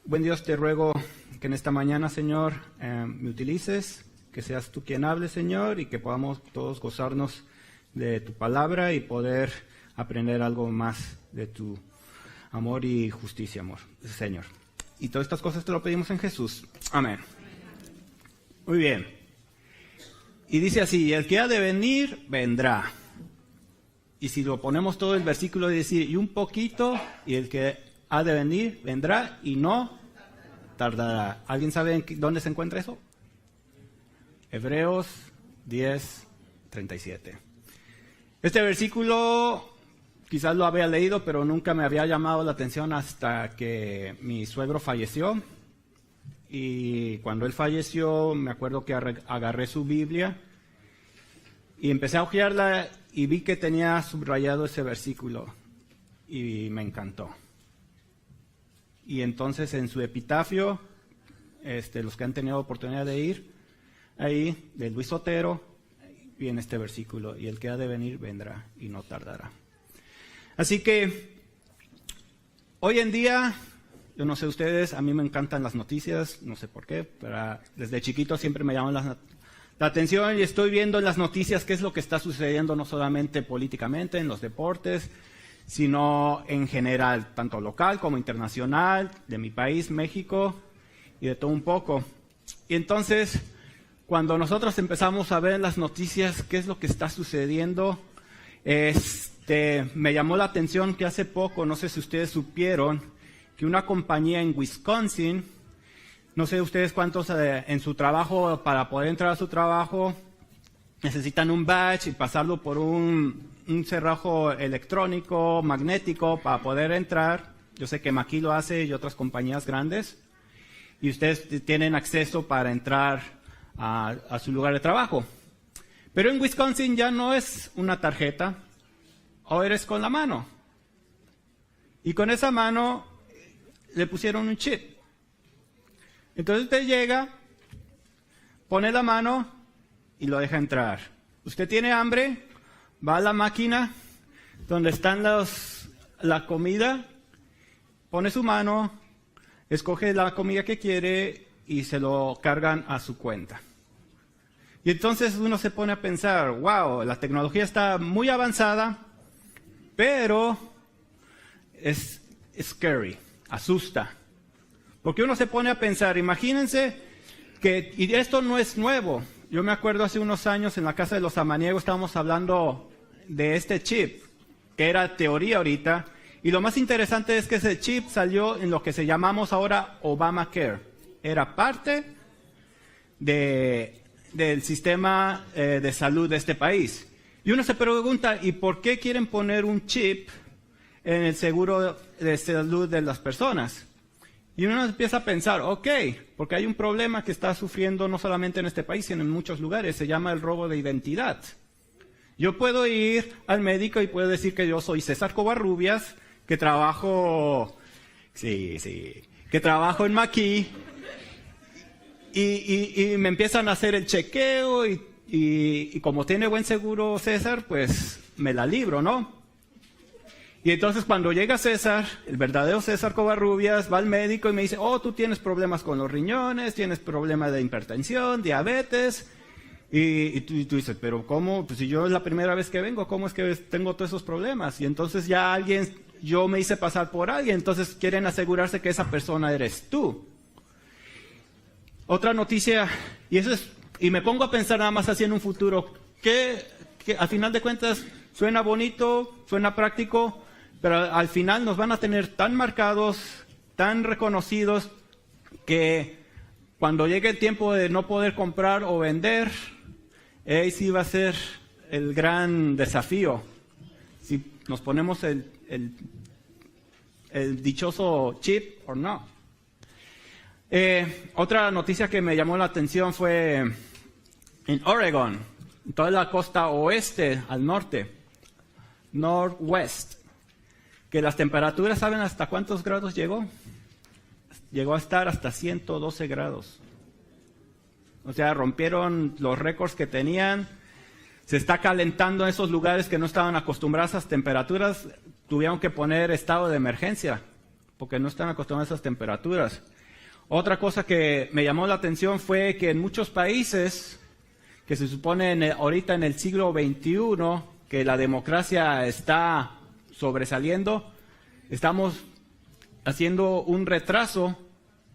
Buen Dios, te ruego que en esta mañana, Señor, me utilices, que seas tú quien hable, Señor, y que podamos todos gozarnos de tu palabra y poder aprender algo más de tu amor y justicia, amor, Señor. Y todas estas cosas te lo pedimos en Jesús. Amén. Muy bien. Y dice así, el que ha de venir, vendrá. Y si lo ponemos todo el versículo, dice, y un poquito, y el que ha de venir, vendrá y no tardará. ¿Alguien sabe dónde se encuentra eso? Hebreos 10:37. Este versículo quizás lo había leído, pero nunca me había llamado la atención hasta que mi suegro falleció. Y cuando él falleció, me acuerdo que agarré su Biblia y empecé a hojearla y vi que tenía subrayado ese versículo y me encantó. Y entonces en su epitafio, los que han tenido oportunidad de ir ahí, de Luis Otero, viene este versículo, y el que ha de venir vendrá y no tardará. Así que hoy en día, yo no sé ustedes, a mí me encantan las noticias, no sé por qué, pero desde chiquito siempre me llaman la atención y estoy viendo en las noticias qué es lo que está sucediendo, no solamente políticamente, en los deportes, sino en general, tanto local como internacional, de mi país, México, y de todo un poco. Y entonces, cuando nosotros empezamos a ver en las noticias qué es lo que está sucediendo, me llamó la atención que hace poco, no sé si ustedes supieron, que una compañía en Wisconsin, no sé ustedes cuántos en su trabajo, para poder entrar a su trabajo, necesitan un badge y pasarlo por un cerrojo electrónico, magnético, para poder entrar. Yo sé que Maquis lo hace y otras compañías grandes. Y ustedes tienen acceso para entrar a su lugar de trabajo. Pero en Wisconsin ya no es una tarjeta, o eres con la mano. Y con esa mano le pusieron un chip. Entonces usted llega, pone la mano y lo deja entrar. Usted tiene hambre, va a la máquina donde están la comida, pone su mano, escoge la comida que quiere y se lo cargan a su cuenta. Y entonces uno se pone a pensar, wow, la tecnología está muy avanzada, pero es scary, asusta. Porque uno se pone a pensar, imagínense que, y esto no es nuevo. Yo me acuerdo hace unos años en la casa de los Samaniegos estábamos hablando de este chip, que era teoría ahorita, y lo más interesante es que ese chip salió en lo que se llamamos ahora Obamacare. Era parte del sistema de salud de este país. Y uno se pregunta, ¿y por qué quieren poner un chip en el seguro de salud de las personas? Y uno empieza a pensar, ok, porque hay un problema que está sufriendo no solamente en este país, sino en muchos lugares, se llama el robo de identidad. Yo puedo ir al médico y puedo decir que yo soy César Covarrubias, que trabajo en Maquis, y me empiezan a hacer el chequeo, y como tiene buen seguro César, pues me la libro, ¿no? Y entonces cuando llega César, el verdadero César Covarrubias, va al médico y me dice, oh, tú tienes problemas con los riñones, tienes problemas de hipertensión, diabetes. Y tú dices, pero ¿cómo? Pues si yo es la primera vez que vengo, ¿cómo es que tengo todos esos problemas? Y entonces ya yo me hice pasar por alguien, entonces quieren asegurarse que esa persona eres tú. Otra noticia, y me pongo a pensar nada más así en un futuro, que al final de cuentas suena bonito, suena práctico, pero al final nos van a tener tan marcados, tan reconocidos, que cuando llegue el tiempo de no poder comprar o vender, ahí sí va a ser el gran desafío. Si nos ponemos el dichoso chip o no. Otra noticia que me llamó la atención fue en Oregon, en toda la costa oeste al norte, northwest, que las temperaturas, ¿saben hasta cuántos grados llegó? Llegó a estar hasta 112 grados. O sea, rompieron los récords que tenían. Se está calentando en esos lugares que no estaban acostumbrados a esas temperaturas. Tuvieron que poner estado de emergencia porque no están acostumbrados a esas temperaturas. Otra cosa que me llamó la atención fue que en muchos países que se supone ahorita en el siglo XXI que la democracia está sobresaliendo, estamos haciendo un retraso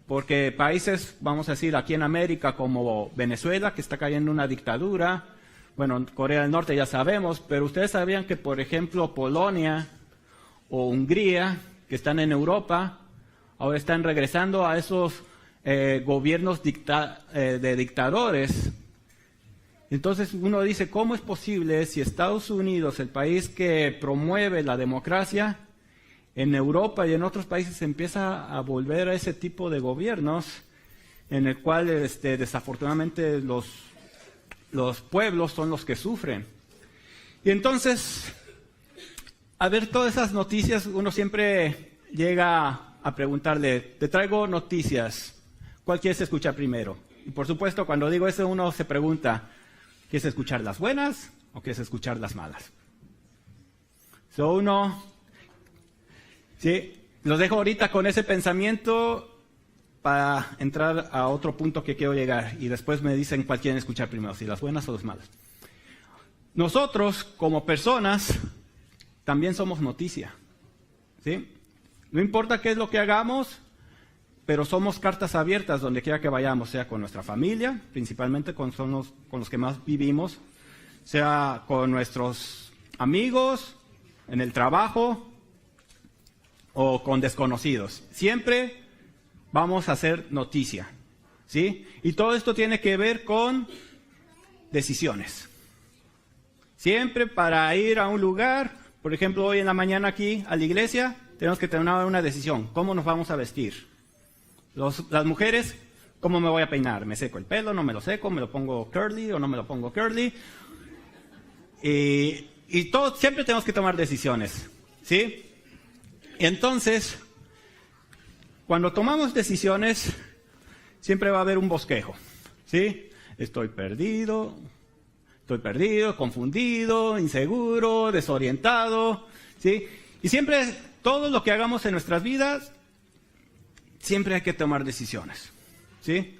porque países, vamos a decir, aquí en América como Venezuela, que está cayendo en una dictadura, bueno, Corea del Norte ya sabemos, pero ustedes sabían que, por ejemplo, Polonia o Hungría, que están en Europa, ahora están regresando a esos gobiernos de dictadores. Entonces uno dice, ¿cómo es posible si Estados Unidos, el país que promueve la democracia, en Europa y en otros países empieza a volver a ese tipo de gobiernos en el cual desafortunadamente los pueblos son los que sufren? Y entonces, a ver todas esas noticias, uno siempre llega a preguntarle, te traigo noticias, ¿cuál quieres escuchar primero? Y por supuesto, cuando digo eso, uno se pregunta, ¿quieres escuchar las buenas o quieres escuchar las malas? Sí, los dejo ahorita con ese pensamiento para entrar a otro punto que quiero llegar y después me dicen cuál quieren escuchar primero, si las buenas o las malas. Nosotros, como personas, también somos noticia, ¿sí? No importa qué es lo que hagamos, pero somos cartas abiertas donde quiera que vayamos, sea con nuestra familia, principalmente con los que más vivimos, sea con nuestros amigos, en el trabajo, o con desconocidos. Siempre vamos a hacer noticia, ¿sí? Y todo esto tiene que ver con decisiones. Siempre para ir a un lugar, por ejemplo, hoy en la mañana aquí a la iglesia, tenemos que tomar una decisión. ¿Cómo nos vamos a vestir? Las mujeres, ¿cómo me voy a peinar? ¿Me seco el pelo? ¿No me lo seco? ¿Me lo pongo curly o no me lo pongo curly? Y todos siempre tenemos que tomar decisiones, ¿sí? Entonces, cuando tomamos decisiones, siempre va a haber un bosquejo, ¿sí? Estoy perdido, confundido, inseguro, desorientado, ¿sí? Y siempre, todo lo que hagamos en nuestras vidas, siempre hay que tomar decisiones, ¿sí?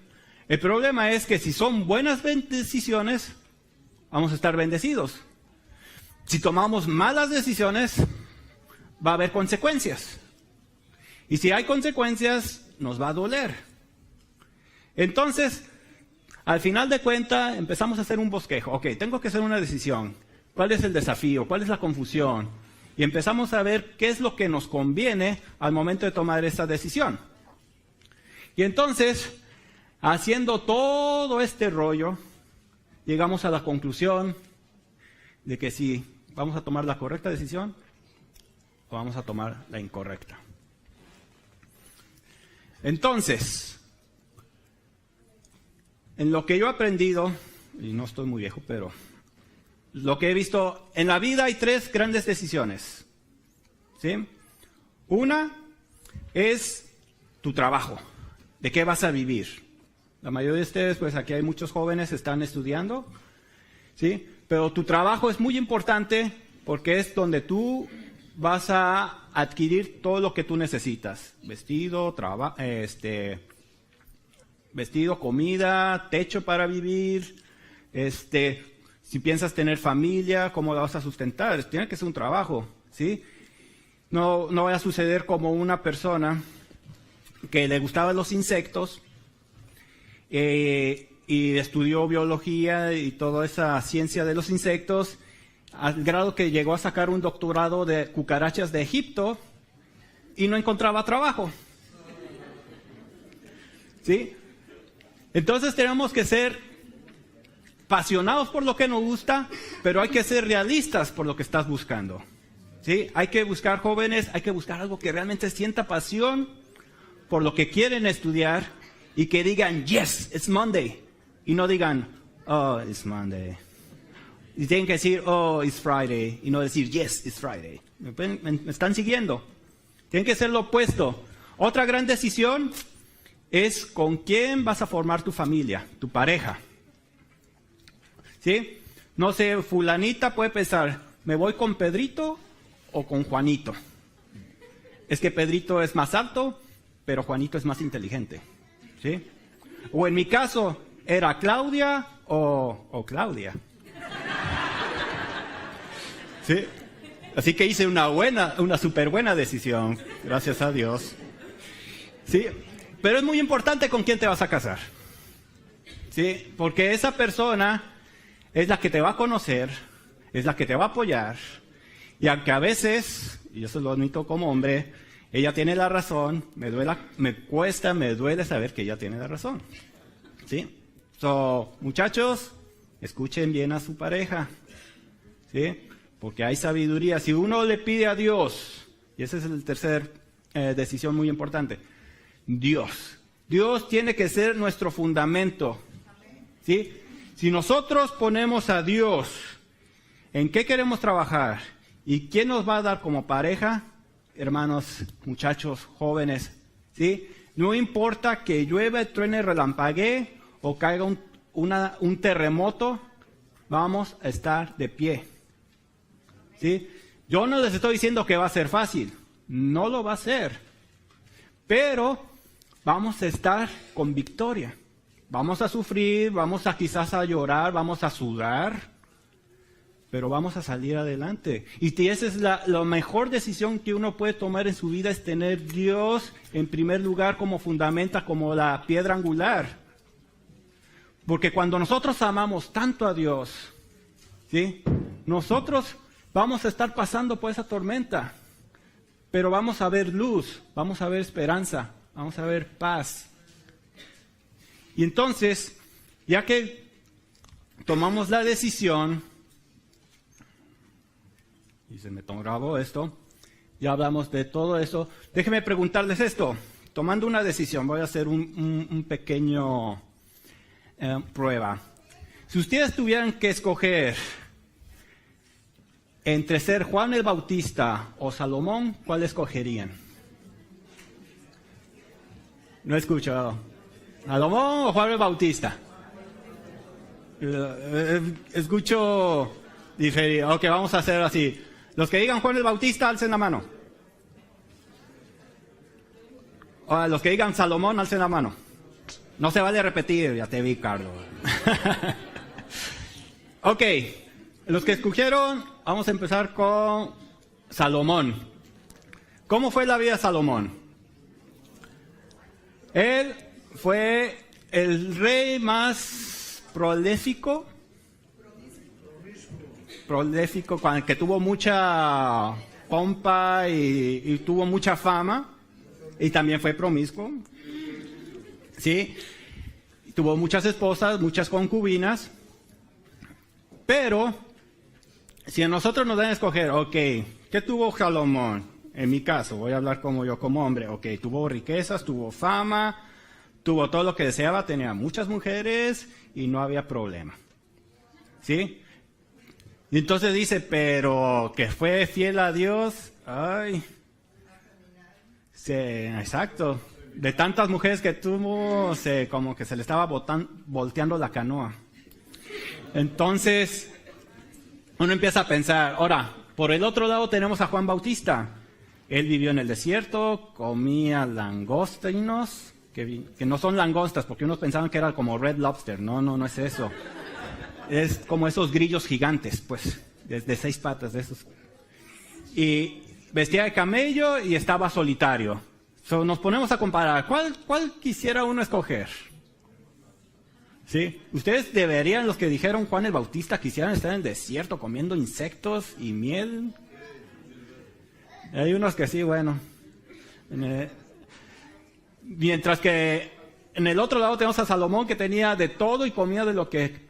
El problema es que si son buenas decisiones, vamos a estar bendecidos. Si tomamos malas decisiones, va a haber consecuencias. Y si hay consecuencias, nos va a doler. Entonces, al final de cuentas, empezamos a hacer un bosquejo. Ok, tengo que hacer una decisión. ¿Cuál es el desafío? ¿Cuál es la confusión? Y empezamos a ver qué es lo que nos conviene al momento de tomar esa decisión. Y entonces, haciendo todo este rollo, llegamos a la conclusión de que si vamos a tomar la correcta decisión, o vamos a tomar la incorrecta. Entonces, en lo que yo he aprendido, y no estoy muy viejo, pero lo que he visto, en la vida hay 3 grandes decisiones, ¿sí? Una es tu trabajo, de qué vas a vivir. La mayoría de ustedes, pues aquí hay muchos jóvenes que están estudiando, ¿sí? Pero tu trabajo es muy importante porque es donde tú vas a adquirir todo lo que tú necesitas. Vestido, comida, techo para vivir. Si piensas tener familia, ¿cómo la vas a sustentar? Tiene que ser un trabajo, ¿sí? No vaya a suceder como una persona que le gustaban los insectos y estudió biología y toda esa ciencia de los insectos, al grado que llegó a sacar un doctorado de cucarachas de Egipto y no encontraba trabajo. ¿Sí? Entonces tenemos que ser apasionados por lo que nos gusta, pero hay que ser realistas por lo que estás buscando. ¿Sí? Hay que buscar jóvenes, hay que buscar algo que realmente sienta pasión por lo que quieren estudiar y que digan, yes, it's Monday. Y no digan, oh, it's Monday. Y tienen que decir, oh, it's Friday, y no decir, yes, it's Friday. ¿Me están siguiendo? Tienen que ser lo opuesto. Otra gran decisión es con quién vas a formar tu familia, tu pareja. ¿Sí? No sé, fulanita puede pensar, ¿me voy con Pedrito o con Juanito? Es que Pedrito es más alto, pero Juanito es más inteligente. ¿sí? O en mi caso, ¿era Claudia o Claudia? ¿Sí? Así que hice una súper buena decisión, gracias a Dios. ¿Sí? Pero es muy importante con quién te vas a casar. ¿Sí? Porque esa persona es la que te va a conocer, es la que te va a apoyar. Y aunque a veces, y eso lo admito como hombre, ella tiene la razón, me duele saber que ella tiene la razón. ¿Sí? Muchachos, escuchen bien a su pareja. ¿Sí? Porque hay sabiduría. Si uno le pide a Dios, y esa es la tercera decisión muy importante, Dios tiene que ser nuestro fundamento. ¿Sí? Si nosotros ponemos a Dios en qué queremos trabajar y quién nos va a dar como pareja, hermanos, muchachos, jóvenes, ¿sí? No importa que llueva, truene, relampaguee o caiga un terremoto, vamos a estar de pie. ¿Sí? Yo no les estoy diciendo que va a ser fácil, no lo va a ser, pero vamos a estar con victoria. Vamos a sufrir, vamos a quizás a llorar, vamos a sudar, pero vamos a salir adelante. Y esa es la mejor decisión que uno puede tomar en su vida, es tener Dios en primer lugar como fundamenta, como la piedra angular. Porque cuando nosotros amamos tanto a Dios, ¿sí? Nosotros vamos a estar pasando por esa tormenta, pero vamos a ver luz, vamos a ver esperanza, vamos a ver paz. Y entonces, ya que tomamos la decisión, y se me grabó esto, ya hablamos de todo eso, déjenme preguntarles esto. Tomando una decisión, voy a hacer un pequeño prueba. Si ustedes tuvieran que escoger entre ser Juan el Bautista o Salomón, ¿cuál escogerían? No he escuchado. ¿Salomón o Juan el Bautista? Escucho diferir. Ok, vamos a hacer así. Los que digan Juan el Bautista, alcen la mano. O los que digan Salomón, alcen la mano. No se vale repetir, ya te vi, Carlos. Ok, los que escogieron, vamos a empezar con Salomón. ¿Cómo fue la vida de Salomón? Él fue el rey más prolífico, que tuvo mucha pompa y tuvo mucha fama, y también fue promiscuo, ¿sí? Tuvo muchas esposas, muchas concubinas, pero si a nosotros nos dan a escoger, ok, ¿qué tuvo Salomón? En mi caso, voy a hablar como yo, como hombre, ok, tuvo riquezas, tuvo fama, tuvo todo lo que deseaba, tenía muchas mujeres y no había problema. ¿Sí? Y entonces dice, pero que fue fiel a Dios, ay, sí, exacto. De tantas mujeres que tuvo, como que se le estaba volteando la canoa. Entonces, uno empieza a pensar, ahora, por el otro lado tenemos a Juan Bautista. Él vivió en el desierto, comía langostinos, que no son langostas, porque unos pensaban que era como Red Lobster. No es eso. Es como esos grillos gigantes, pues, de 6 patas de esos. Y vestía de camello y estaba solitario. Nos ponemos a comparar. ¿Cuál quisiera uno escoger? ¿Sí? Ustedes deberían, los que dijeron Juan el Bautista, quisieran estar en el desierto comiendo insectos y miel. Hay unos que sí, bueno. Mientras que en el otro lado tenemos a Salomón, que tenía de todo y comía de lo que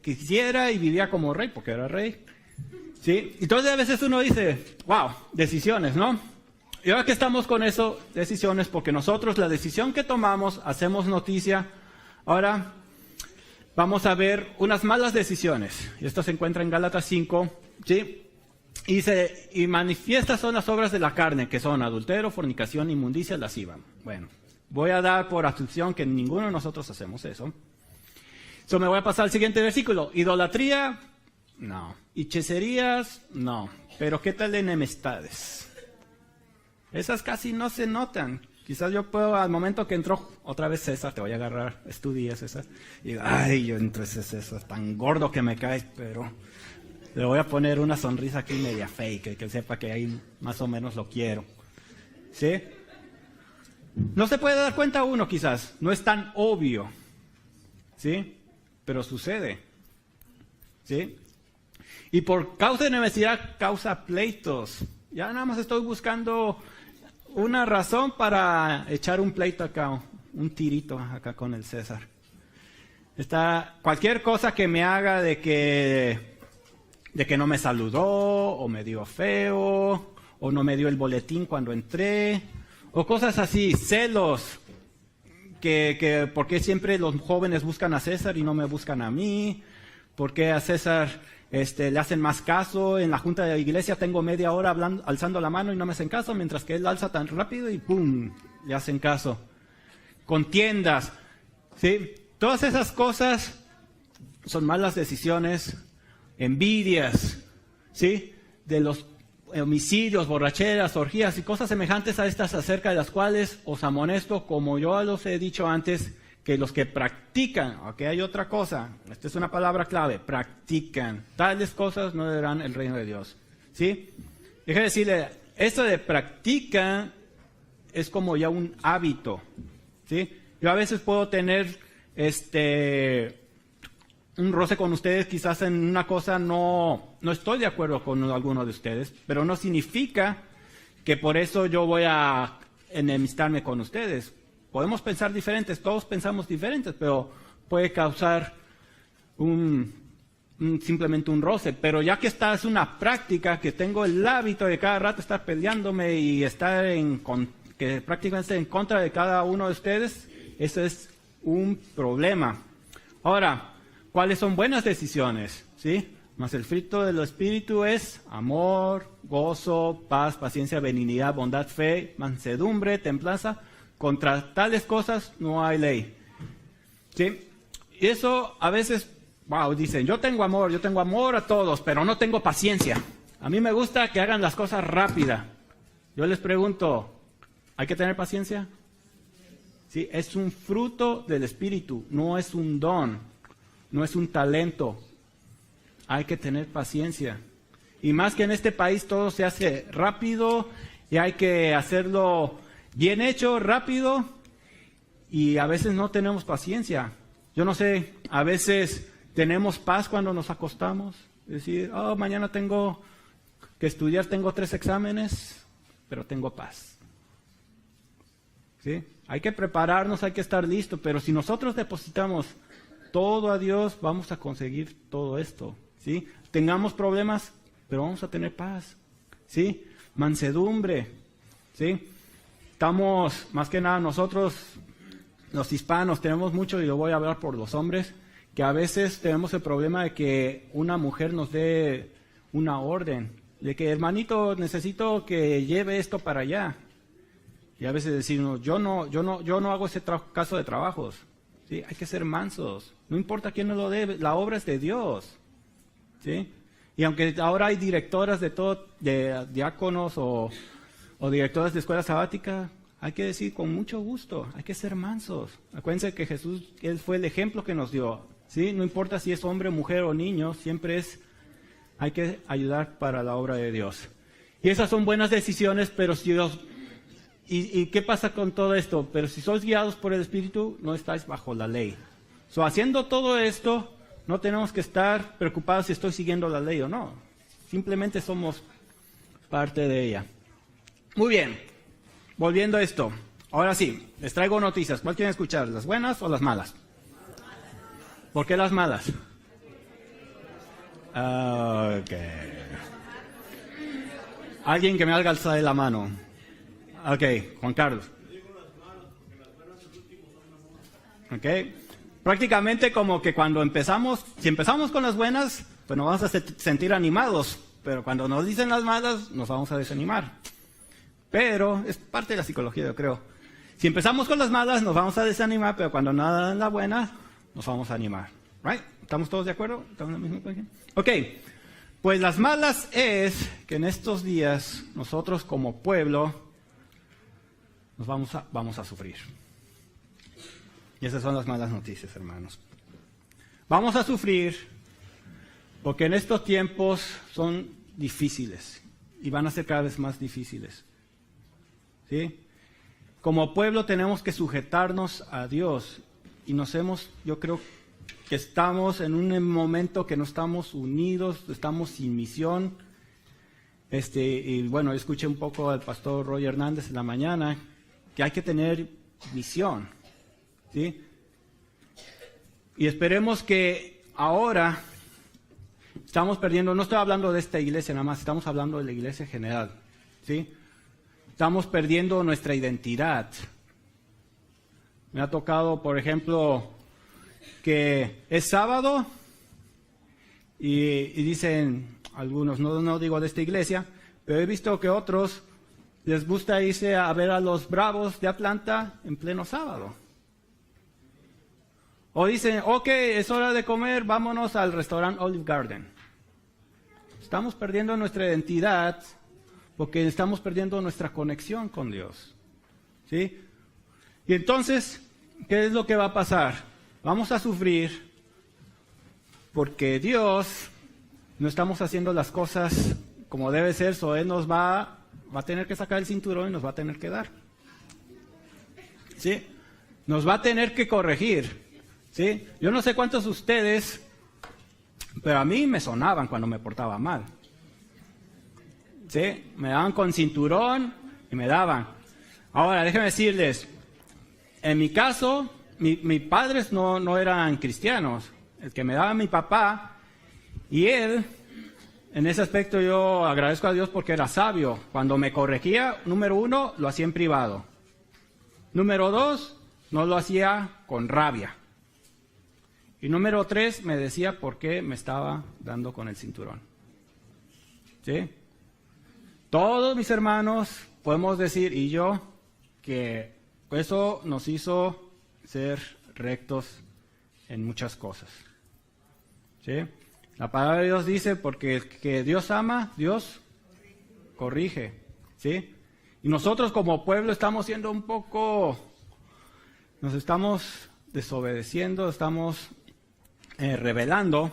quisiera y vivía como rey, porque era rey. ¿Sí? Entonces a veces uno dice, wow, decisiones, ¿no? Y ahora que estamos con eso, decisiones, porque nosotros la decisión que tomamos, hacemos noticia. Ahora vamos a ver unas malas decisiones. Y esto se encuentra en Gálatas 5, ¿sí? Y manifiestas son las obras de la carne, que son adulterio, fornicación, inmundicia, lasciva. Bueno, voy a dar por asunción que ninguno de nosotros hacemos eso. Me voy a pasar al siguiente versículo. Idolatría, no. Hechicerías, no. Pero ¿qué tal de enemistades? Esas casi no se notan. Quizás yo puedo, al momento que entró otra vez César, te voy a agarrar, estudia César, y digo, ay, yo entré ese César tan gordo que me caes, pero le voy a poner una sonrisa aquí media fake, que sepa que ahí más o menos lo quiero. ¿Sí? No se puede dar cuenta uno quizás, no es tan obvio, ¿sí? Pero sucede, ¿sí? Y por causa de necesidad causa pleitos. Ya nada más estoy buscando una razón para echar un pleito acá, un tirito acá con el César. Cualquier cosa que me haga de que no me saludó, o me dio feo, o no me dio el boletín cuando entré, o cosas así, celos, que por qué siempre los jóvenes buscan a César y no me buscan a mí, por qué a César le hacen más caso, en la junta de la iglesia tengo media hora alzando la mano y no me hacen caso, mientras que él alza tan rápido y ¡pum!, le hacen caso. Contiendas, ¿sí? Todas esas cosas son malas decisiones, envidias, ¿sí? De los homicidios, borracheras, orgías y cosas semejantes a estas, acerca de las cuales os amonesto, como yo los he dicho antes, que los que practican, aquí hay otra cosa, esta es una palabra clave, practican, tales cosas no verán el reino de Dios, ¿sí? Déjame decirle, esto de practican es como ya un hábito, ¿sí? Yo a veces puedo tener un roce con ustedes, quizás en una cosa no estoy de acuerdo con alguno de ustedes, pero no significa que por eso yo voy a enemistarme con ustedes. Podemos pensar diferentes, todos pensamos diferentes, pero puede causar simplemente un roce. Pero ya que esta es una práctica, que tengo el hábito de cada rato estar peleándome y estar que prácticamente en contra de cada uno de ustedes, eso es un problema. Ahora, ¿cuáles son buenas decisiones? ¿Sí? Mas el fruto del Espíritu es amor, gozo, paz, paciencia, benignidad, bondad, fe, mansedumbre, templanza. Contra tales cosas no hay ley. ¿Sí? Y eso a veces, dicen, yo tengo amor a todos, pero no tengo paciencia. A mí me gusta que hagan las cosas rápida. Yo les pregunto, ¿hay que tener paciencia? Sí, es un fruto del Espíritu, no es un don, no es un talento. Hay que tener paciencia. Y más que en este país todo se hace rápido y hay que hacerlo bien hecho, rápido, y a veces no tenemos paciencia. Yo no sé, a veces tenemos paz cuando nos acostamos. Decir, mañana tengo que estudiar, tengo 3 exámenes, pero tengo paz. ¿Sí? Hay que prepararnos, hay que estar listos, pero si nosotros depositamos todo a Dios, vamos a conseguir todo esto. ¿Sí? Tengamos problemas, pero vamos a tener paz. ¿Sí? Mansedumbre. ¿Sí? Estamos, más que nada nosotros, los hispanos, tenemos mucho, y yo voy a hablar por los hombres, que a veces tenemos el problema de que una mujer nos dé una orden, de que hermanito, necesito que lleve esto para allá. Y a veces decimos, yo no hago ese caso de trabajos. ¿Sí? Hay que ser mansos, no importa quién nos lo dé, la obra es de Dios. ¿Sí? Y aunque ahora hay directoras de diáconos o directores de escuela sabática, hay que decir con mucho gusto, hay que ser mansos. Acuérdense que Jesús, Él fue el ejemplo que nos dio, ¿sí? No importa si es hombre, mujer o niño, siempre hay que ayudar para la obra de Dios. Y esas son buenas decisiones, pero si Dios... ¿Y qué pasa con todo esto? Pero si sois guiados por el Espíritu, no estáis bajo la ley. Haciendo todo esto, no tenemos que estar preocupados si estoy siguiendo la ley o no. Simplemente somos parte de ella. Muy bien, volviendo a esto. Ahora sí, les traigo noticias. ¿Cuál quieren escuchar? ¿Las buenas o las malas? ¿Por qué las malas? Ok. Alguien que me haga alzar la mano. Ok, Juan Carlos. Ok. Prácticamente como que cuando si empezamos con las buenas, pues nos vamos a sentir animados. Pero cuando nos dicen las malas, nos vamos a desanimar. Pero es parte de la psicología, yo creo. Si empezamos con las malas, nos vamos a desanimar, pero cuando nos dan la buena, nos vamos a animar. Right? ¿Estamos todos de acuerdo? ¿Estamos en la misma página? Ok. Pues las malas es que en estos días, nosotros como pueblo, vamos a sufrir. Y esas son las malas noticias, hermanos. Vamos a sufrir porque en estos tiempos son difíciles y van a ser cada vez más difíciles. ¿Sí? Como pueblo tenemos que sujetarnos a Dios y yo creo que estamos en un momento que no estamos unidos, estamos sin misión. Y bueno, escuché un poco al pastor Roy Hernández en la mañana que hay que tener misión. ¿Sí? Y esperemos que ahora estamos perdiendo, no estoy hablando de esta iglesia nada más, estamos hablando de la iglesia general. ¿Sí? Estamos perdiendo nuestra identidad. Me ha tocado, por ejemplo, que es sábado y dicen algunos, no digo de esta iglesia, pero he visto que otros les gusta irse a ver a los Bravos de Atlanta en pleno sábado. O dicen, ok, es hora de comer, vámonos al restaurante Olive Garden. Estamos perdiendo nuestra identidad porque estamos perdiendo nuestra conexión con Dios. ¿Sí? Y entonces, ¿qué es lo que va a pasar? Vamos a sufrir porque Dios no estamos haciendo las cosas como debe ser, so Él nos va a tener que sacar el cinturón y nos va a tener que dar. ¿Sí? Nos va a tener que corregir. ¿Sí? Yo no sé cuántos de ustedes, pero a mí me sonaban cuando me portaba mal. ¿Sí? Me daban con cinturón y me daban. Ahora, déjenme decirles, en mi caso, mis padres no eran cristianos. El que me daba mi papá, y él, en ese aspecto yo agradezco a Dios porque era sabio. Cuando me corregía, número 1, lo hacía en privado. Número 2, no lo hacía con rabia. Y número 3, me decía por qué me estaba dando con el cinturón. ¿Sí? Todos mis hermanos podemos decir, y yo, que eso nos hizo ser rectos en muchas cosas. ¿Sí? La palabra de Dios dice, porque el que Dios ama, Dios corrige. ¿Sí? Y nosotros como pueblo estamos siendo nos estamos desobedeciendo, estamos rebelando,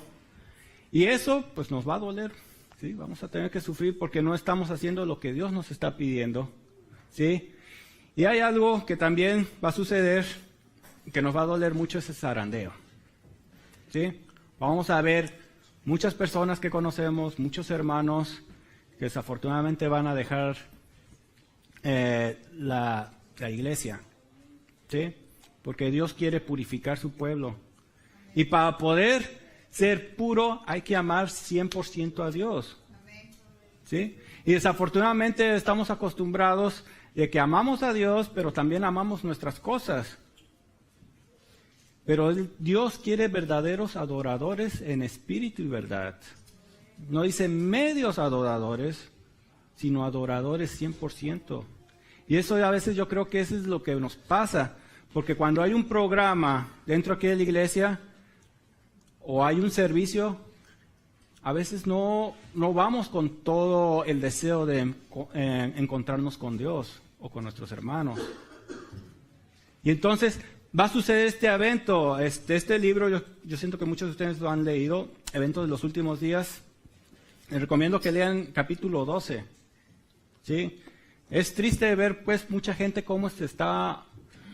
y eso pues nos va a doler. ¿Sí? Vamos a tener que sufrir porque no estamos haciendo lo que Dios nos está pidiendo. ¿Sí? Y hay algo que también va a suceder, que nos va a doler mucho, ese zarandeo. ¿Sí? Vamos a ver muchas personas que conocemos, muchos hermanos que desafortunadamente van a dejar la iglesia. ¿Sí? Porque Dios quiere purificar su pueblo. Y para poder ser puro hay que amar 100% a Dios. ¿Sí? Y desafortunadamente estamos acostumbrados de que amamos a Dios, pero también amamos nuestras cosas. Pero Dios quiere verdaderos adoradores en espíritu y verdad. No dice medios adoradores, sino adoradores 100%. Y eso a veces yo creo que eso es lo que nos pasa. Porque cuando hay un programa dentro aquí de la iglesia, o hay un servicio, a veces no vamos con todo el deseo de encontrarnos con Dios o con nuestros hermanos. Y entonces va a suceder este evento, este libro, yo siento que muchos de ustedes lo han leído, Eventos de los Últimos Días. Les recomiendo que lean capítulo 12. ¿Sí? Es triste ver pues mucha gente cómo se está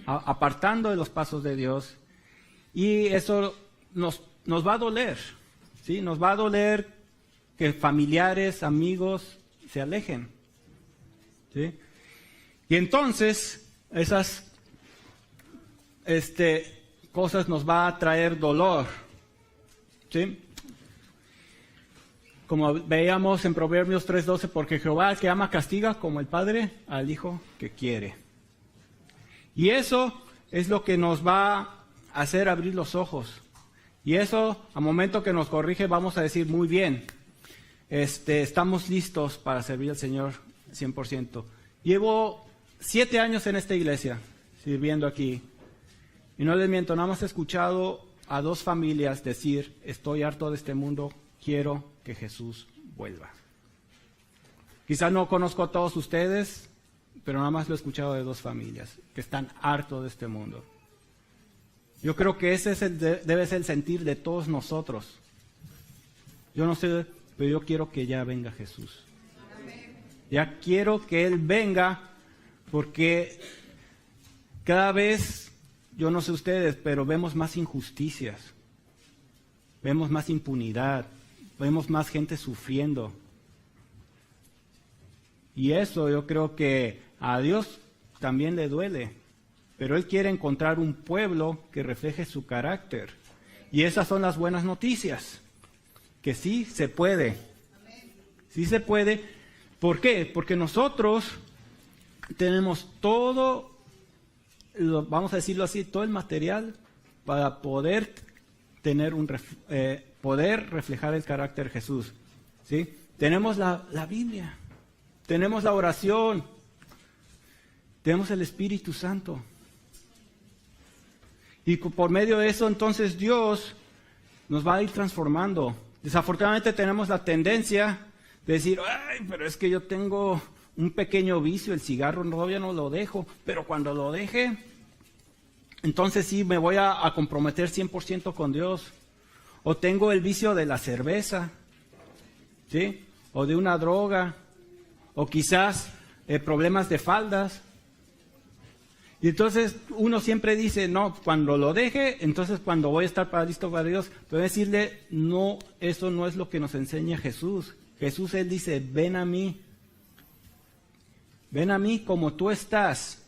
apartando de los pasos de Dios, y eso nos va a doler. ¿Sí? Nos va a doler que familiares, amigos se alejen. ¿Sí? Y entonces esas cosas nos va a traer dolor. ¿Sí? Como veíamos en Proverbios 3:12, porque Jehová al que ama castiga como el padre al hijo que quiere. Y eso es lo que nos va a hacer abrir los ojos. Y eso, al momento que nos corrige, vamos a decir, muy bien, estamos listos para servir al Señor 100%. Llevo 7 años en esta iglesia, sirviendo aquí. Y no les miento, nada más he escuchado a 2 familias decir, estoy harto de este mundo, quiero que Jesús vuelva. Quizás no conozco a todos ustedes, pero nada más lo he escuchado de 2 familias que están hartos de este mundo. Yo creo que ese es debe ser el sentir de todos nosotros. Yo no sé, pero yo quiero que ya venga Jesús. Ya quiero que Él venga, porque cada vez, yo no sé ustedes, pero vemos más injusticias, vemos más impunidad, vemos más gente sufriendo. Y eso yo creo que a Dios también le duele, pero Él quiere encontrar un pueblo que refleje su carácter. Y esas son las buenas noticias, que sí se puede. Sí se puede. ¿Por qué? Porque nosotros tenemos todo, vamos a decirlo así, todo el material para poder tener poder reflejar el carácter de Jesús. ¿Sí? Tenemos la Biblia, tenemos la oración, tenemos el Espíritu Santo. Y por medio de eso, entonces, Dios nos va a ir transformando. Desafortunadamente tenemos la tendencia de decir, ay, pero es que yo tengo un pequeño vicio, el cigarro todavía no lo dejo, pero cuando lo deje, entonces sí me voy a comprometer 100% con Dios. O tengo el vicio de la cerveza, ¿sí? O de una droga, o quizás problemas de faldas. Y entonces uno siempre dice, no, cuando lo deje, entonces cuando voy a estar listo para Dios, pero decirle, no, eso no es lo que nos enseña Jesús. Jesús, Él dice, ven a mí como tú estás.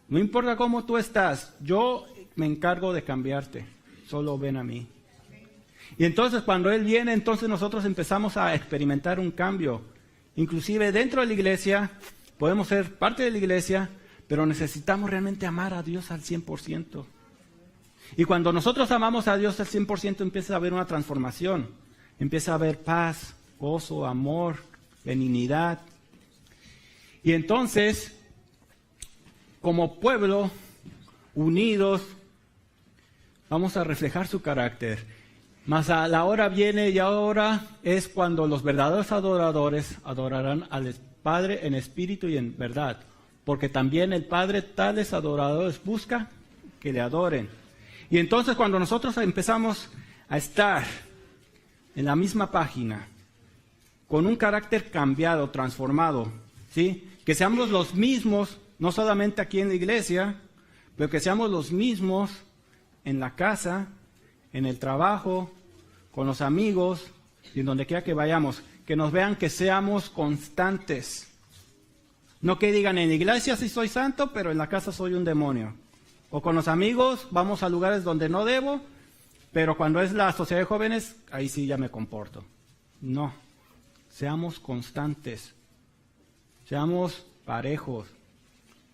No importa cómo tú estás, yo me encargo de cambiarte, solo ven a mí. Y entonces cuando Él viene, entonces nosotros empezamos a experimentar un cambio. Inclusive dentro de la iglesia, podemos ser parte de la iglesia, pero necesitamos realmente amar a Dios al 100%. Y cuando nosotros amamos a Dios al 100%, empieza a haber una transformación. Empieza a haber paz, gozo, amor, benignidad. Y entonces, como pueblo, unidos, vamos a reflejar su carácter. Mas a la hora viene y ahora es cuando los verdaderos adoradores adorarán al Padre en espíritu y en verdad. Porque también el Padre tales adoradores busca que le adoren. Y entonces cuando nosotros empezamos a estar en la misma página, con un carácter cambiado, transformado, ¿sí? Que seamos los mismos, no solamente aquí en la iglesia, pero que seamos los mismos en la casa, en el trabajo, con los amigos y en donde quiera que vayamos, que nos vean que seamos constantes. No que digan, en la iglesia sí soy santo, pero en la casa soy un demonio. O con los amigos vamos a lugares donde no debo, pero cuando es la sociedad de jóvenes, ahí sí ya me comporto. No, seamos constantes, seamos parejos.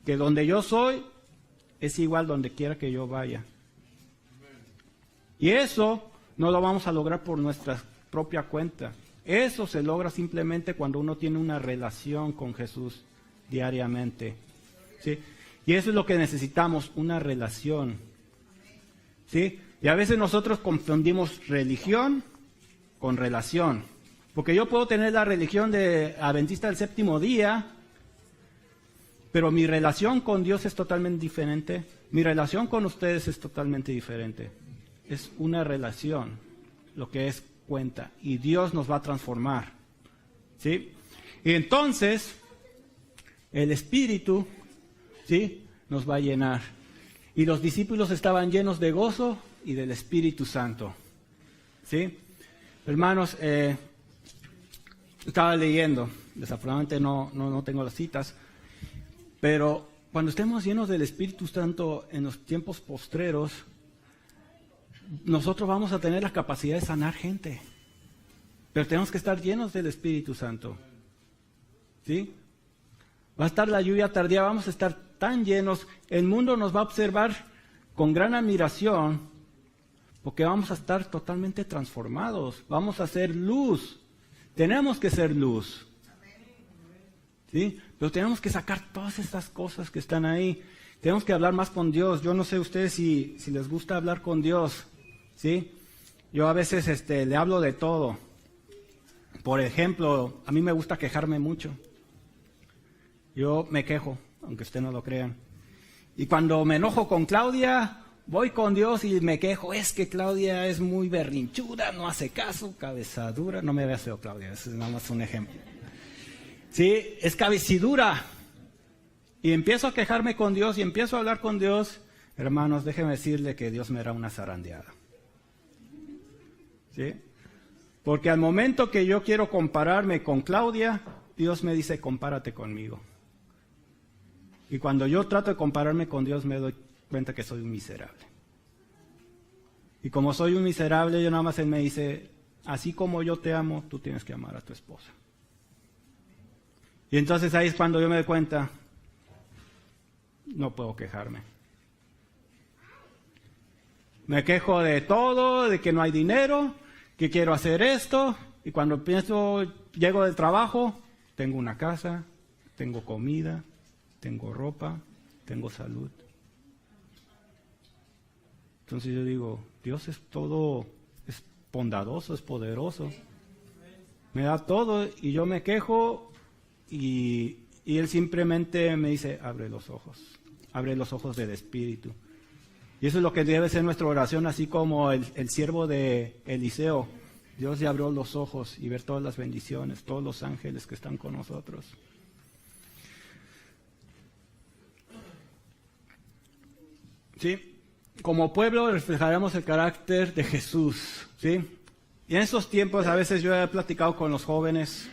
Que donde yo soy es igual donde quiera que yo vaya. Y eso no lo vamos a lograr por nuestra propia cuenta. Eso se logra simplemente cuando uno tiene una relación con Jesús diariamente, ¿sí? Y eso es lo que necesitamos, una relación, ¿sí? Y a veces nosotros confundimos religión con relación, porque yo puedo tener la religión de Adventista del Séptimo Día, pero mi relación con Dios es totalmente diferente, mi relación con ustedes es totalmente diferente. Es una relación, lo que es cuenta, y Dios nos va a transformar, ¿sí? Y entonces el Espíritu, ¿sí?, nos va a llenar. Y los discípulos estaban llenos de gozo y del Espíritu Santo. ¿Sí? Hermanos, estaba leyendo, desafortunadamente no tengo las citas, pero cuando estemos llenos del Espíritu Santo en los tiempos postreros, nosotros vamos a tener la capacidad de sanar gente. Pero tenemos que estar llenos del Espíritu Santo. ¿Sí? Va a estar la lluvia tardía, vamos a estar tan llenos, el mundo nos va a observar con gran admiración, porque vamos a estar totalmente transformados, vamos a ser luz, tenemos que ser luz, ¿sí? Pero tenemos que sacar todas estas cosas que están ahí, tenemos que hablar más con Dios. Yo no sé ustedes si les gusta hablar con Dios, ¿sí? Yo a veces le hablo de todo. Por ejemplo, a mí me gusta quejarme mucho. Yo me quejo, aunque usted no lo crean. Y cuando me enojo con Claudia, voy con Dios y me quejo. Es que Claudia es muy berrinchuda, no hace caso, cabeza dura. No me veas feo, Claudia, ese es nada más un ejemplo. Sí, es cabecidura. Y empiezo a quejarme con Dios y empiezo a hablar con Dios. Hermanos, déjenme decirle que Dios me hará una zarandeada. ¿Sí? Porque al momento que yo quiero compararme con Claudia, Dios me dice, compárate conmigo. Y cuando yo trato de compararme con Dios, me doy cuenta que soy un miserable. Y como soy un miserable, yo nada más Él me dice, así como yo te amo, tú tienes que amar a tu esposa. Y entonces ahí es cuando yo me doy cuenta, no puedo quejarme. Me quejo de todo, de que no hay dinero, que quiero hacer esto, y cuando llego del trabajo, tengo una casa, tengo comida, tengo ropa, tengo salud. Entonces yo digo, Dios es todo, es bondadoso, es poderoso. Me da todo y yo me quejo y Él simplemente me dice, abre los ojos del Espíritu. Y eso es lo que debe ser nuestra oración, así como el siervo de Eliseo. Dios le abrió los ojos y ver todas las bendiciones, todos los ángeles que están con nosotros. ¿Sí? Como pueblo reflejaremos el carácter de Jesús. ¿Sí? Y en estos tiempos a veces yo he platicado con los jóvenes.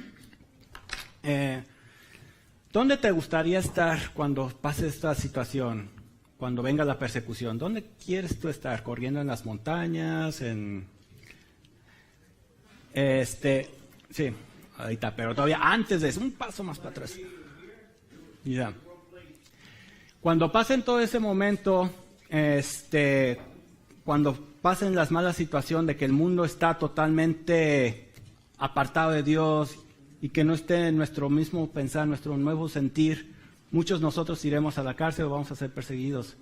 ¿Dónde te gustaría estar cuando pase esta situación? Cuando venga la persecución, ¿dónde quieres tú estar? ¿Corriendo en las montañas? Sí, ahorita, pero todavía antes de eso, un paso más para atrás. Ya. Cuando pasen todo ese momento, cuando pasen las malas situaciones de que el mundo está totalmente apartado de Dios y que no esté en nuestro mismo pensar, nuestro nuevo sentir, muchos nosotros iremos a la cárcel o vamos a ser perseguidos.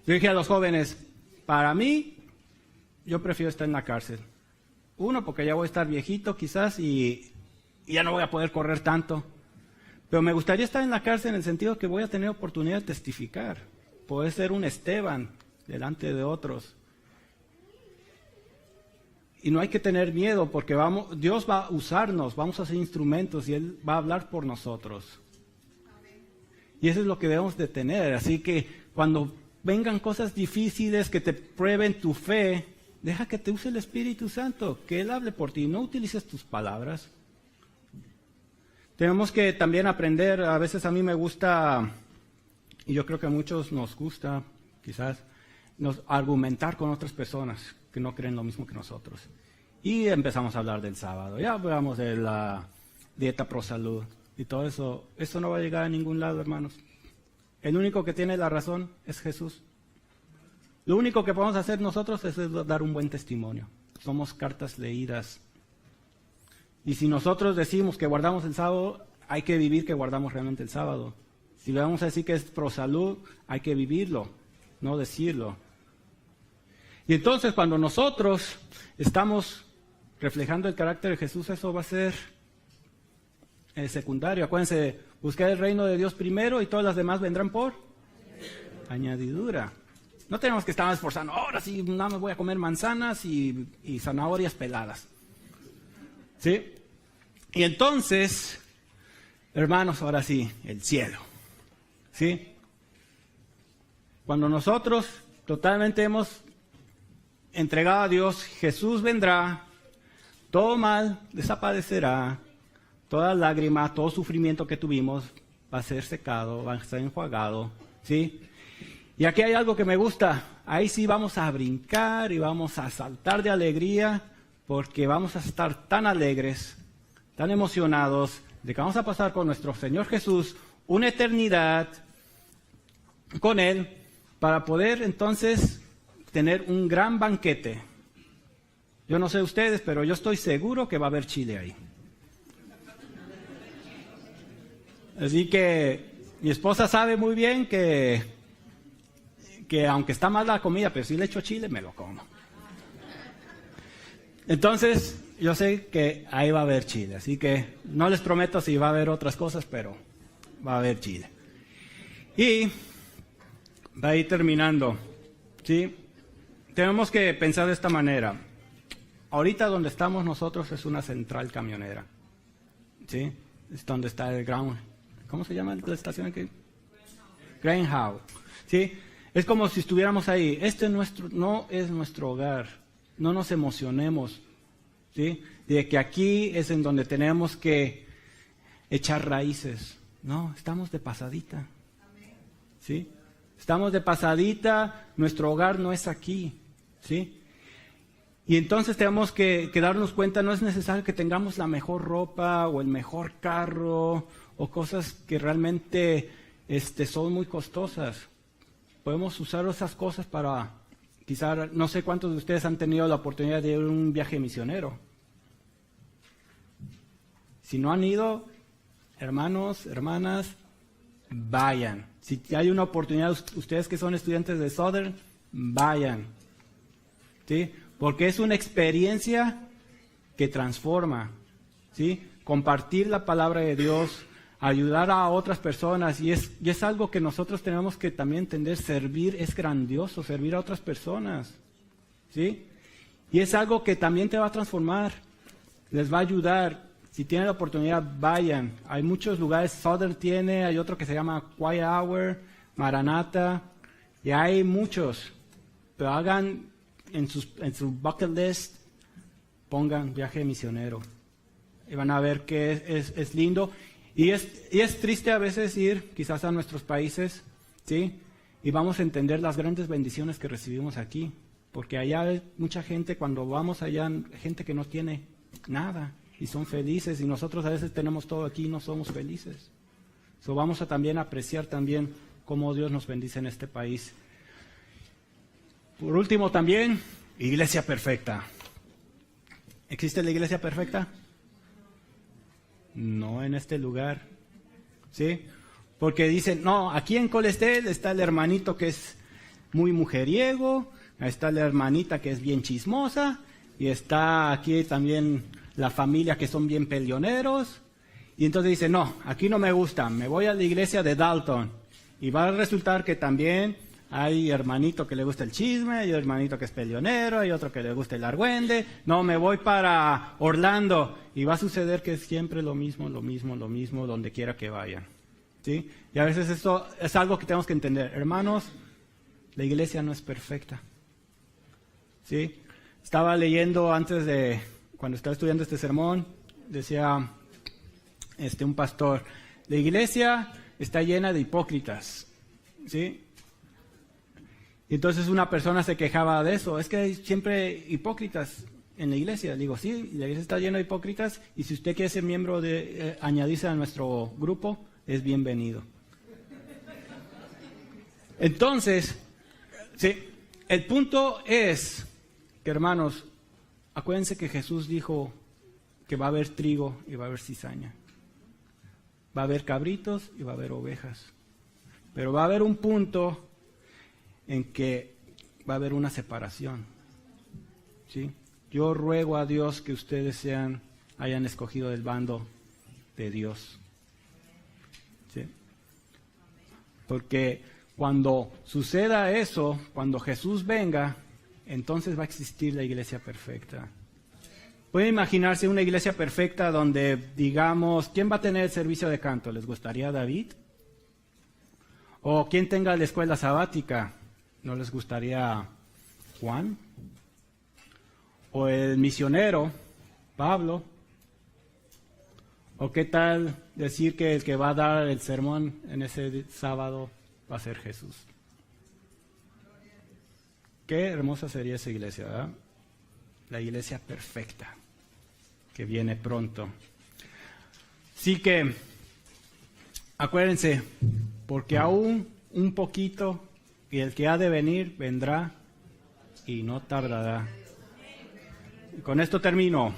Yo dije a los jóvenes, para mí, yo prefiero estar en la cárcel. Uno, porque ya voy a estar viejito quizás y ya no voy a poder correr tanto. Pero me gustaría estar en la cárcel en el sentido que voy a tener oportunidad de testificar. Poder ser un Esteban delante de otros. Y no hay que tener miedo porque Dios va a usarnos, vamos a ser instrumentos y Él va a hablar por nosotros. Y eso es lo que debemos de tener. Así que cuando vengan cosas difíciles que te prueben tu fe, deja que te use el Espíritu Santo, que Él hable por ti. No utilices tus palabras. Tenemos que también aprender, a veces a mí me gusta, y yo creo que a muchos nos gusta, quizás, argumentar con otras personas que no creen lo mismo que nosotros. Y empezamos a hablar del sábado. Ya hablamos de la dieta pro salud. Y todo eso no va a llegar a ningún lado, hermanos. El único que tiene la razón es Jesús. Lo único que podemos hacer nosotros es dar un buen testimonio. Somos cartas leídas. Y si nosotros decimos que guardamos el sábado, hay que vivir que guardamos realmente el sábado. Si le vamos a decir que es pro salud, hay que vivirlo, no decirlo. Y entonces cuando nosotros estamos reflejando el carácter de Jesús, eso va a ser secundario. Acuérdense, buscar el reino de Dios primero y todas las demás vendrán por añadidura. No tenemos que estar esforzando, ahora sí, nada más voy a comer manzanas y zanahorias peladas. ¿Sí? Y entonces, hermanos, ahora sí, el cielo. ¿Sí? Cuando nosotros totalmente hemos entregado a Dios, Jesús vendrá, todo mal desaparecerá, toda lágrima, todo sufrimiento que tuvimos va a ser secado, va a ser enjuagado, ¿sí? Y aquí hay algo que me gusta, ahí sí vamos a brincar y vamos a saltar de alegría, porque vamos a estar tan alegres, tan emocionados, de que vamos a pasar con nuestro Señor Jesús una eternidad con Él, para poder entonces tener un gran banquete. Yo no sé ustedes, pero yo estoy seguro que va a haber chile ahí. Así que mi esposa sabe muy bien que aunque está mal la comida, pero si le echo chile, me lo como. Entonces, yo sé que ahí va a haber chile, así que no les prometo si va a haber otras cosas, pero va a haber chile. Y va a ir terminando, ¿sí? Tenemos que pensar de esta manera. Ahorita donde estamos nosotros es una central camionera, ¿sí? Es donde está el ground. ¿Cómo se llama la estación aquí? Greenhouse, ¿sí? Es como si estuviéramos ahí. No es nuestro hogar. No nos emocionemos, ¿sí? De que aquí es en donde tenemos que echar raíces. No, estamos de pasadita, ¿sí? Estamos de pasadita. Nuestro hogar no es aquí, ¿sí? Y entonces tenemos que darnos cuenta, no es necesario que tengamos la mejor ropa o el mejor carro o cosas que realmente son muy costosas. Podemos usar esas cosas para, quizá, no sé cuántos de ustedes han tenido la oportunidad de ir a un viaje misionero. Si no han ido, hermanos, hermanas, vayan. Si hay una oportunidad, ustedes que son estudiantes de Southern, vayan, ¿sí? Porque es una experiencia que transforma, ¿sí? Compartir la palabra de Dios, ayudar a otras personas, y es algo que nosotros tenemos que también entender. Servir es grandioso, servir a otras personas, ¿sí? Y es algo que también te va a transformar, les va a ayudar. Si tienen la oportunidad, vayan. Hay muchos lugares, Southern tiene, hay otro que se llama Quiet Hour, Maranatha, y hay muchos, pero hagan en su bucket list, pongan viaje misionero. Y van a ver que es lindo. Y es triste a veces ir quizás a nuestros países, ¿sí? Y vamos a entender las grandes bendiciones que recibimos aquí. Porque allá hay mucha gente, cuando vamos allá, gente que no tiene nada y son felices. Y nosotros a veces tenemos todo aquí y no somos felices. So vamos a también apreciar también cómo Dios nos bendice en este país. Por último también, iglesia perfecta. ¿Existe la iglesia perfecta? No en este lugar, ¿sí? Porque dicen, no, aquí en Colestel está el hermanito que es muy mujeriego, está la hermanita que es bien chismosa, y está aquí también la familia que son bien peleoneros, y entonces dicen, no, aquí no me gusta, me voy a la iglesia de Dalton, y va a resultar que también hay hermanito que le gusta el chisme, hay hermanito que es peleonero, hay otro que le gusta el argüende. No, me voy para Orlando. Y va a suceder que es siempre lo mismo, donde quiera que vayan, ¿sí? Y a veces esto es algo que tenemos que entender. Hermanos, la iglesia no es perfecta, ¿sí? Estaba leyendo cuando estaba estudiando este sermón, decía un pastor, la iglesia está llena de hipócritas, ¿sí? Y entonces una persona se quejaba de eso. Es que hay siempre hipócritas en la iglesia. Le digo, sí, la iglesia está llena de hipócritas, y si usted quiere ser miembro añadirse a nuestro grupo, es bienvenido. Entonces, sí, el punto es que, hermanos, acuérdense que Jesús dijo que va a haber trigo y va a haber cizaña. Va a haber cabritos y va a haber ovejas. Pero va a haber un punto en que va a haber una separación, ¿sí? Yo ruego a Dios que ustedes hayan escogido del bando de Dios, ¿sí? Porque cuando suceda eso, cuando Jesús venga, entonces va a existir la iglesia perfecta. Pueden imaginarse una iglesia perfecta donde, digamos, ¿quién va a tener el servicio de canto? ¿Les gustaría David? ¿O quién tenga la escuela sabática? ¿No les gustaría Juan? ¿O el misionero, Pablo? ¿O qué tal decir que el que va a dar el sermón en ese sábado va a ser Jesús? Qué hermosa sería esa iglesia, ¿verdad? La iglesia perfecta, que viene pronto. Así que, acuérdense, porque aún un poquito, y el que ha de venir, vendrá y no tardará. Y con esto termino.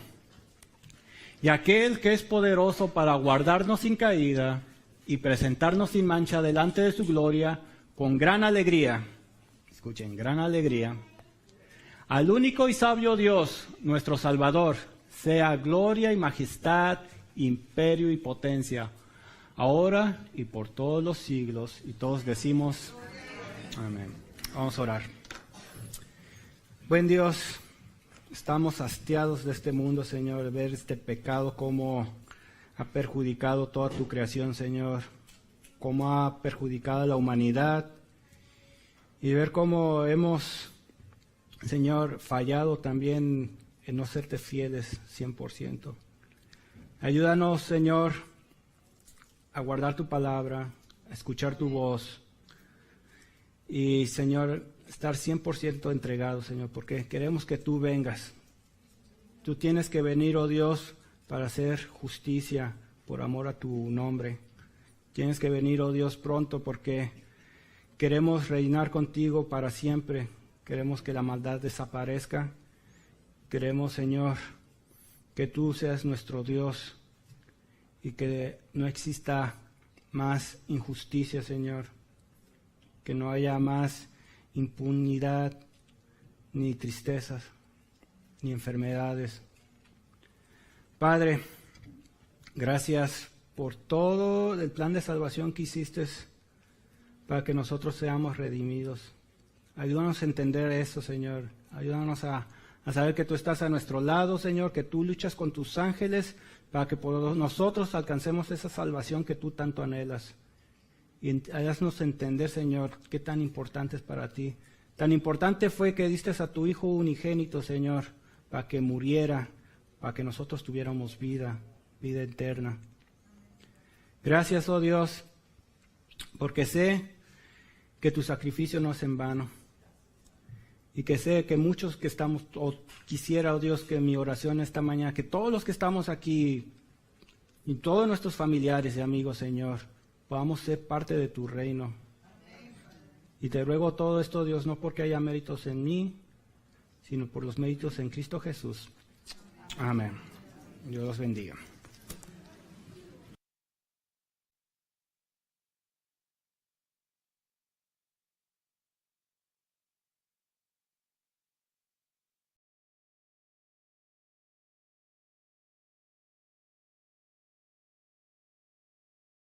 Y aquel que es poderoso para guardarnos sin caída y presentarnos sin mancha delante de su gloria, con gran alegría, escuchen, gran alegría, al único y sabio Dios, nuestro Salvador, sea gloria y majestad, imperio y potencia, ahora y por todos los siglos. Y todos decimos, amén. Vamos a orar. Buen Dios, estamos hastiados de este mundo, Señor, de ver este pecado cómo ha perjudicado toda tu creación, Señor, cómo ha perjudicado a la humanidad, y ver cómo hemos, Señor, fallado también en no serte fieles 100%. Ayúdanos, Señor, a guardar tu palabra, a escuchar tu voz y, Señor, estar 100% entregados, Señor, porque queremos que tú vengas. Tú tienes que venir, oh Dios, para hacer justicia por amor a tu nombre. Tienes que venir, oh Dios, pronto, porque queremos reinar contigo para siempre. Queremos que la maldad desaparezca. Queremos, Señor, que tú seas nuestro Dios y que no exista más injusticia, Señor. Que no haya más impunidad, ni tristezas, ni enfermedades. Padre, gracias por todo el plan de salvación que hiciste para que nosotros seamos redimidos. Ayúdanos a entender eso, Señor. Ayúdanos a saber que tú estás a nuestro lado, Señor, que tú luchas con tus ángeles para que por nosotros alcancemos esa salvación que tú tanto anhelas. Y haznos entender, Señor, qué tan importante es para ti. Tan importante fue que diste a tu Hijo unigénito, Señor, para que muriera, para que nosotros tuviéramos vida eterna. Gracias, oh Dios, porque sé que tu sacrificio no es en vano. Y que sé que muchos que estamos, o quisiera, oh Dios, que mi oración esta mañana, que todos los que estamos aquí, y todos nuestros familiares y amigos, Señor, podamos ser parte de tu reino. Y te ruego todo esto, Dios, no porque haya méritos en mí, sino por los méritos en Cristo Jesús. Amén. Dios los bendiga.